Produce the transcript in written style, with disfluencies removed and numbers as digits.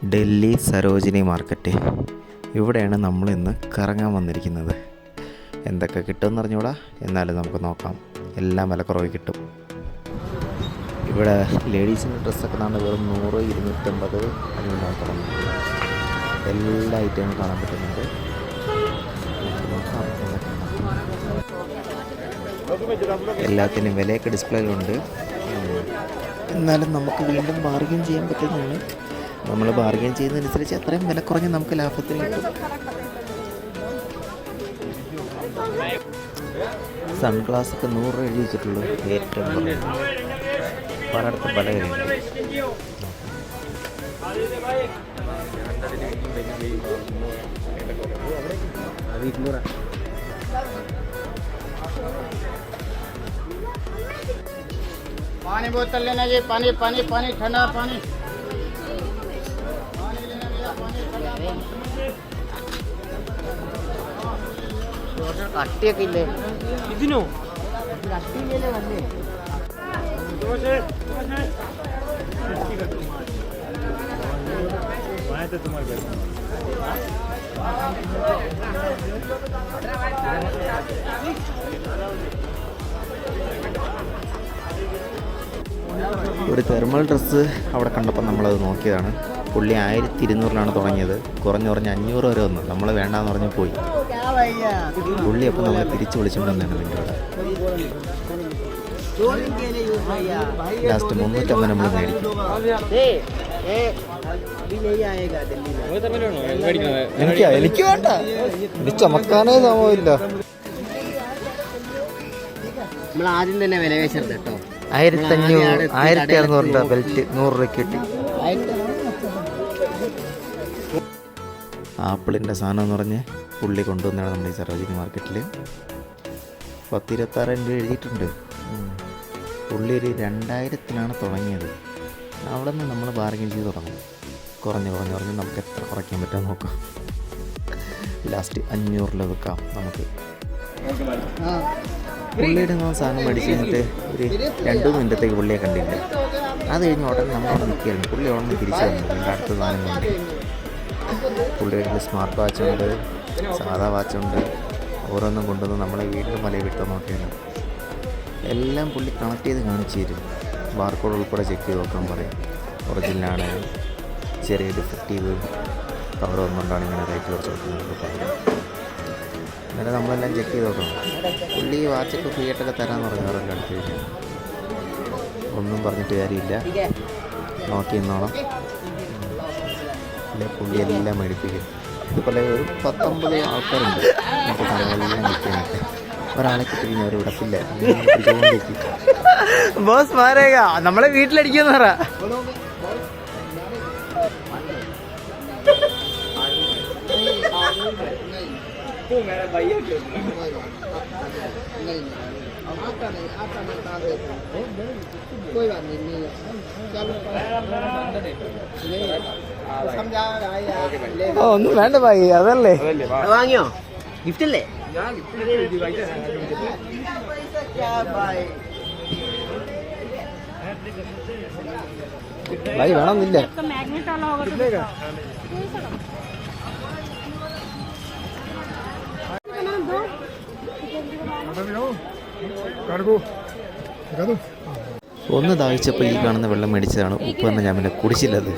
Delhi Sarojini market. ഇവിടെയാണ് നമ്മൾ ഇന്ന് കറങ്ങാൻ വന്നിരിക്കുന്നത്. എന്തൊക്കെ കിട്ടുമെന്ന് അറിഞ്ഞൂടാ, എന്നാലും നമുക്ക് നോക്കാം. എല്ലാം വിലക്കുറവ് കിട്ടും. ഇവിടെ ലേഡീസിൻ്റെ ഡ്രസ്സൊക്കെ നാളെ വെറും 100, 250 അതിനാണ് തുടങ്ങുന്നത്. എല്ലാ ഐറ്റവും കാണാൻ പറ്റുന്നുണ്ട്. എല്ലാത്തിനും വിലയൊക്കെ ഡിസ്പ്ലേയിലുണ്ട്. എന്നാലും നമുക്ക് വീണ്ടും ബാർഗെയിൻ ചെയ്യാൻ പറ്റുന്നതാണ്. നമ്മൾ ബാർഗെയിൻ ചെയ്യുന്നതനുസരിച്ച് അത്രയും വില കുറഞ്ഞ് നമുക്ക് ലാഭത്തിന് കിട്ടും. സൺഗ്ലാസ് ഒക്കെ 100 രൂപ എഴുതി വെച്ചിട്ടുള്ളൂ. ഏറ്റവും പലയിടത്തും പല കാര്യങ്ങളുണ്ട്. पानी बोतल लेना जी, पानी पानी पानी ठंडा पानी കട്ടിയൊക്കെ ഇല്ലേ ഇതിനോ? കട്ടിയില്ലേ വന്നേ ഒരു തെർമൽ ഡ്രസ്സ് അവിടെ കണ്ടപ്പോൾ നമ്മളത് നോക്കിയതാണ്. പുള്ളി 1200 തുടങ്ങിയത്. കുറഞ്ഞ് 500 വരെ വന്നു. നമ്മൾ വേണ്ടാന്ന് പറഞ്ഞ് പോയി. പുള്ളി അപ്പോൾ നമ്മളെ തിരിച്ച് വിളിച്ചുകൊണ്ട് വന്നതാണ് വീണ്ടും. ലാസ്റ്റ് 350 നമ്മൾ മേടിക്കും. എനിക്ക് വേണ്ട, ഇത് ചമക്കാനേ സമയമില്ല. നമ്മൾ ആദ്യം തന്നെ വില വെച്ചത് കേട്ടോ. 1500, 1600 ബെൽറ്റ് 100 രൂപയ്ക്ക് കിട്ടി. ആപ്പിളിൻ്റെ സാധനം എന്ന് പറഞ്ഞ് പുള്ളി കൊണ്ടുവന്നാണ് നമ്മുടെ ഈ സരോജിനി മാർക്കറ്റിൽ. 10-26 രൂപ എഴുതിയിട്ടുണ്ട്. പുള്ളി ഒരു 2000-ലാണ് തുടങ്ങിയത്. അവിടെ നിന്ന് നമ്മൾ ബാർഗെയിൻ ചെയ്ത് തുടങ്ങും. കുറഞ്ഞ് നമുക്ക് എത്ര കുറയ്ക്കാൻ പറ്റുമെന്ന് നോക്കാം. ലാസ്റ്റ് 500 വെക്കാം നമുക്ക്. പുള്ളിയുടെ സാധനം മേടിച്ച് കഴിഞ്ഞിട്ട് ഒരു 2-3 മിനിറ്റത്തേക്ക് പുള്ളിയെ കണ്ടില്ല. അത് കഴിഞ്ഞ് ഉടനെ നമ്മളവിടെ നിൽക്കുകയായിരുന്നു. പുള്ളി ഉടനെ തിരിച്ചു വന്നു. എൻ്റെ അടുത്ത സാധനം കൊണ്ട് പുള്ളിയുടെ സ്മാർട്ട് വാച്ചുണ്ട്, സാധാ വാച്ചുണ്ട്. ഓരോന്നും കൊണ്ടുവന്ന് നമ്മളെ വീട്ടിൽ മലയെ വിട്ടു നോക്കിയാണ്. എല്ലാം പുള്ളി കണക്ട് ചെയ്ത് കാണിച്ചു തരും. ബാർകോഡ് ഉൾപ്പെടെ ചെക്ക് ചെയ്ത് നോക്കാൻ പറയും. ഒറിജിനലാണ്, ചെറിയ ഡിഫക്റ്റീവ് പവർ ഒന്നുകൊണ്ടാണ് ഇങ്ങനെ റേറ്റ് കുറച്ച് കൊടുക്കുന്നത് പറയും. എന്നിട്ട് നമ്മളെല്ലാം ചെക്ക് ചെയ്ത് നോക്കണം. പുള്ളി വാച്ചൊക്കെ ഫ്രീ ആയിട്ടൊക്കെ തരാമെന്ന് പറഞ്ഞവരല്ല അടുത്ത് കഴിഞ്ഞാൽ ഒന്നും പറഞ്ഞിട്ട് കാര്യമില്ല. നോക്കി നിന്നോണം. അല്ലെ പുള്ളി എല്ലാം മേടിപ്പിക്കും. ഇതുപോലെ ഒരു 19 ആൾക്കാരുണ്ട് നമുക്ക് സാധനങ്ങളെല്ലാം വിൽക്കാനായിട്ട്. ഒരാളെ കിട്ടിക്കഴിഞ്ഞാൽ അവർ വിടത്തില്ല. ബോസ് മാരേക നമ്മളെ വീട്ടിലടിക്കുന്ന പറ. ഒന്നും വേണ്ട ഭായി, അതല്ലേ വാങ്ങിയോ? ഗിഫ്റ്റ് അല്ലേ? ഭായി വേണമെന്നില്ല. ഒന്ന് ദാഹിച്ചപ്പോൾ ഈ കാണുന്ന വെള്ളം മേടിച്ചതാണ്. ഉപ്പ് തന്നെ ഞാൻ പിന്നെ കുടിച്ചില്ലത്.